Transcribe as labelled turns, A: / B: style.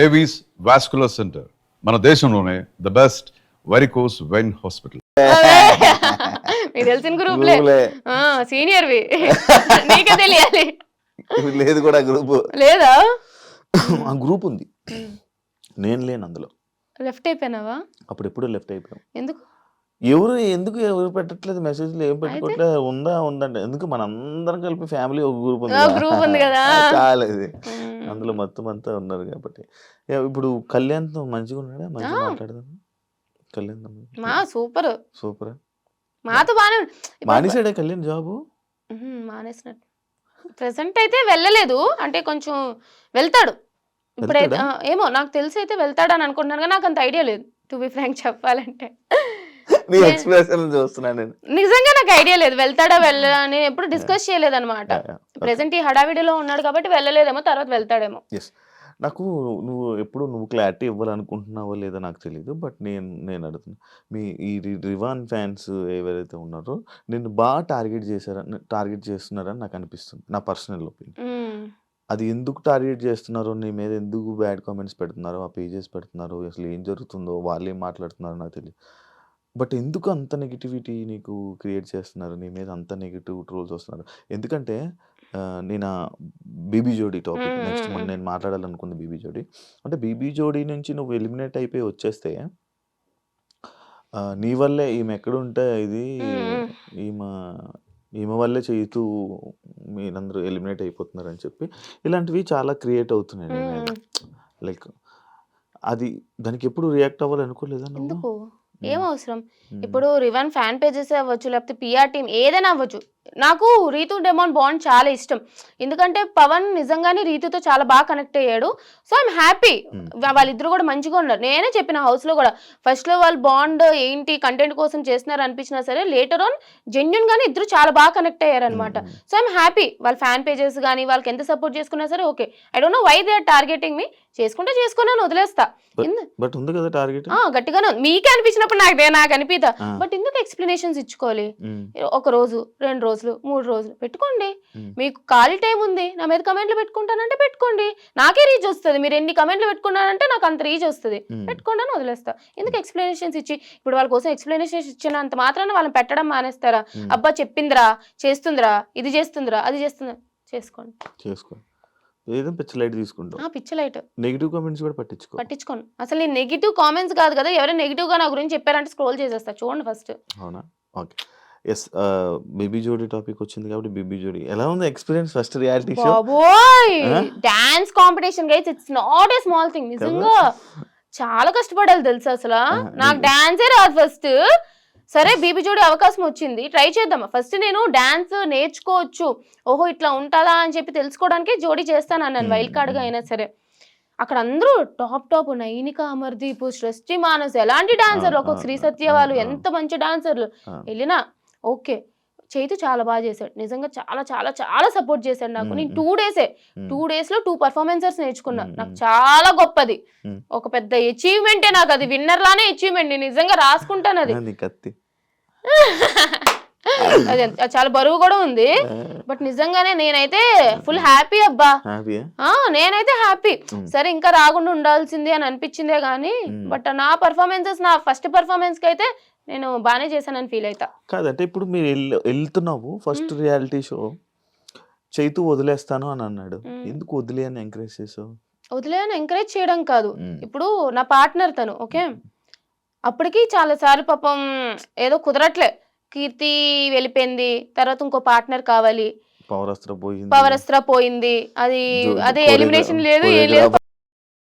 A: Avis vascular centre మన దేశంలోనే the best varicose vein hospital.
B: మీకు తెలిసిన గ్రూప్లే సీనియర్వి నీకే తెలియాలి.
C: లేదు కూడా గ్రూప్
B: లేదా?
C: ఆ గ్రూప్ ఉంది, నేను లేను అందులో.
B: లెఫ్ట్ అయిపోయినావా?
C: అప్పుడు ఎప్పుడు లెఫ్ట్ అయిపోయాం.
B: ఎందుకు
C: ఎవరు పెట్టట్లేదు మెసేజ్లు, ఏం పెట్టుకోవట్లేదు. ఉందంటే ఎందుకు, మన అందరం కలిపి ఫ్యామిలీ ఒక గ్రూప్
B: గ్రూప్ ఉంది కదా
C: చాలేదు, అందులో మొత్తం అంతా ఉన్నారు కాబట్టి. ఇప్పుడు కళ్యాణ్తో మంచిగా ఉన్నాడా? మంచిగా మాట్లాడదాం. Kalyan
B: super
C: super.
B: మాతో బానే
C: మానేసాడే కళ్యాణ్ జాబు?
B: మానేసినట్టు ప్రెసెంట్ అయితే వెళ్ళలేదు, అంటే కొంచెం వెళ్తాడు ఇప్పుడైతే. ఏమో నాకు తెలిసి అయితే వెళ్తాడని అనుకుంటున్నాను, కానీ నాకు అంత ఐడియా లేదు టు బి ఫ్రాంక్ చెప్పాలంటే.
C: నీ ఎక్స్ప్రెషన్ చూస్తున్నాను నేను.
B: నిజంగా నాకు ఐడియా లేదు వెళ్తాడా వెళ్ళడా అని, ఎప్పుడు డిస్కస్ చేయలేదు అనమాట. ప్రెసెంట్ ఈ హడావిడిలో ఉన్నాడు కాబట్టి వెళ్ళలేదేమో, తర్వాత వెళ్తాడేమో.
C: నాకు నువ్వు క్లారిటీ ఇవ్వాలనుకుంటున్నావో లేదో నాకు తెలియదు, బట్ నేను అడుగుతున్నా, మీ ఈ రివాన్ ఫ్యాన్స్ ఎవరైతే ఉన్నారో నిన్ను బాగా టార్గెట్ చేస్తున్నారని నాకు అనిపిస్తుంది, నా పర్సనల్ ఒపీనియన్. అది ఎందుకు టార్గెట్ చేస్తున్నారో, నీ మీద ఎందుకు బ్యాడ్ కామెంట్స్ పెడుతున్నారో, ఆ పేజెస్ పెడుతున్నారో, అసలు ఏం జరుగుతుందో, వాళ్ళు ఏం మాట్లాడుతున్నారో నాకు తెలియదు. బట్ ఎందుకు అంత నెగిటివిటీ నీకు క్రియేట్ చేస్తున్నారు, నీ మీద అంత నెగిటివ్ ట్రోల్స్ వస్తున్నారు? ఎందుకంటే నేను బీబీ జోడీ టాపిక్ నెక్స్ట్ నేను మాట్లాడాలనుకుంది. బీబీ జోడీ అంటే, బీబీ జోడీ నుంచి నువ్వు ఎలిమినేట్ అయిపోయి వచ్చేస్తే నీ వల్లే ఈమె ఎక్కడుంటే ఇది ఈమె వల్లే చేస్తూ మీరందరూ ఎలిమినేట్ అయిపోతున్నారని చెప్పి ఇలాంటివి చాలా క్రియేట్ అవుతున్నాయి నీ మీద. లైక్ అది దానికి ఎప్పుడు రియాక్ట్ అవ్వాలనుకోలేదా నువ్వు?
B: ఏం అవసరం ఇప్పుడు? రివన్ ఫ్యాన్ పేజెస్ అవ్వచ్చు, లేకపోతే పిఆర్ టీమ్ ఏదైనా అవ్వచ్చు. నాకు రీతు డెమోన్ బాండ్ చాలా ఇష్టం, ఎందుకంటే పవన్ నిజంగానే రీతుతో చాలా బాగా కనెక్ట్ అయ్యాడు. సో ఐఎమ్ హ్యాపీ, వాళ్ళిద్దరు కూడా మంచిగా ఉన్నారు. నేనే చెప్పిన హౌస్ లో కూడా, ఫస్ట్ లో వాళ్ళు బాండ్ ఏంటి కంటెంట్ కోసం చేస్తున్నారు అనిపించినా సరే, లేటర్ ఆన్ జెన్యున్ గానే ఇద్దరు చాలా బాగా కనెక్ట్ అయ్యారు అనమాట. So I'm happy. వాళ్ళ ఫ్యాన్ పేజెస్ కానీ వాళ్ళకి ఎంత సపోర్ట్ చేసుకున్నా సరే okay. I don't know why they are targeting me. చేసుకున్నాను వదిలేస్తా. గట్టిగానే మీకే అనిపించినప్పుడు నాకు అనిపిదా, బట్ ఎందుకు ఎక్స్ప్లెనేషన్స్ ఇచ్చుకోవాలి? ఒక రోజు 2 రోజులు 3 రోజులు పెట్టుకోండి, మీకు ఖాళీ టైం ఉంది. నా మీద కమెంట్లు పెట్టుకుంటానంటే పెట్టుకోండి, నాకే రీచ్ వస్తుంది. మీరు ఎన్ని కమెంట్లు పెట్టుకున్నారంటే నాకు అంత రీచ్ వస్తుంది. పెట్టుకోండి అని వదిలేస్తా. ఎందుకు ఎక్స్ప్లెనేషన్స్ ఇచ్చి? ఇప్పుడు వాళ్ళ కోసం ఎక్స్ప్లెనేషన్స్ ఇచ్చినంత మాత్రాన వాళ్ళని పెట్టడం మానేస్తారా? అబ్బా చెప్పిందిరా, చేస్తుందిరా, ఇది చేస్తుందిరా, అది చేస్తుందిరా, చేసుకోండి.
C: ఏదో పిచ్చి లైట్ తీసుకుంటాం.
B: పిచ్చి లైట్.
C: నెగిటివ్ కామెంట్స్ కూడా పట్టించుకోను.
B: అసలు నేను నెగిటివ్ కామెంట్స్ కాదు కదా, ఎవరైనా నెగిటివ్ గా నా గురించి చెప్పారంటే స్క్రోల్ చేసేస్తా. చూడండి ఫస్ట్.
C: అవునా? ఓకే. ఎస్, బేబీ జోడీ టాపిక్ వచ్చింది కాబట్టి, బేబీ జోడీ ఎలా ఉంది ఎక్స్పీరియన్స్? ఫస్ట్ రియాలిటీ షో,
B: బాబోయ్ dance competition guys, it's not a small thing. నిజంగా చాలా కష్టపడాలి తెలుసా అసలు. నాకు డాన్సే రాదు ఫస్ట్. సరే బీబీ జోడీ అవకాశం వచ్చింది, ట్రై చేద్దామా. ఫస్ట్ నేను డాన్స్ నేర్చుకోవచ్చు, ఓహో ఇట్లా ఉంటుందా అని చెప్పి తెలుసుకోవడానికి జోడీ చేస్తాను అన్నాను, వైల్డ్ కార్డ్గా అయినా సరే. అక్కడ అందరూ టాప్ నైనిక, అమర్దీప్, సృష్టి మానస్ ఎలాంటి డాన్సర్లు, ఒక్కొక్క శ్రీ సత్య వాళ్ళు ఎంత మంచి డాన్సర్లు. వెళ్ళినా ఓకే, చైతు చాలా బాగా చేశాడు. నిజంగా చాలా చాలా చాలా సపోర్ట్ చేశాడు నాకు. నేను 2 days లో 2 పర్ఫార్మెన్సెస్ నేర్చుకున్నా. నాకు చాలా గొప్పది, ఒక పెద్ద అచీవ్మెంటే నాకు అది. విన్నర్ లానే అచీవ్మెంట్, నేను నిజంగా రాసుకుంటాను అది. అది చాలా బరువు కూడా ఉంది, బట్ నిజంగానే నేనైతే ఫుల్ హ్యాపీ అబ్బా. నేనైతే హ్యాపీ. సరే ఇంకా రాకుండా ఉండాల్సింది అని అనిపించిందే గానీ, బట్ నా పర్ఫార్మెన్సెస్, నా ఫస్ట్ పర్ఫార్మెన్స్ కి అయితే నేను బాగానే చేశానని ఫీల్ అవుతా.
C: కాదంటే ఇప్పుడు మీరు వెళ్తున్నావు ఫస్ట్ రియాలిటీ షో, చైతు వదిలేస్తాను అని అన్నాడు, ఎందుకు వదిలే అని ఎంకరేజ్ చేసావు?
B: వదిలే అని ఎంకరేజ్ చేయడం కాదు, ఇప్పుడు నా పార్ట్నర్ తను ఓకే. అప్పటికి చాలా సార్లు పాపం ఏదో కుదరట్లే, కీర్తి వెళ్ళిపోయింది, తర్వాత ఇంకో పార్ట్నర్ కావాలి, పవర్ అస్త్ర పోయింది, అది ఎలిమినేషన్ లేదు, ఏం లేదు,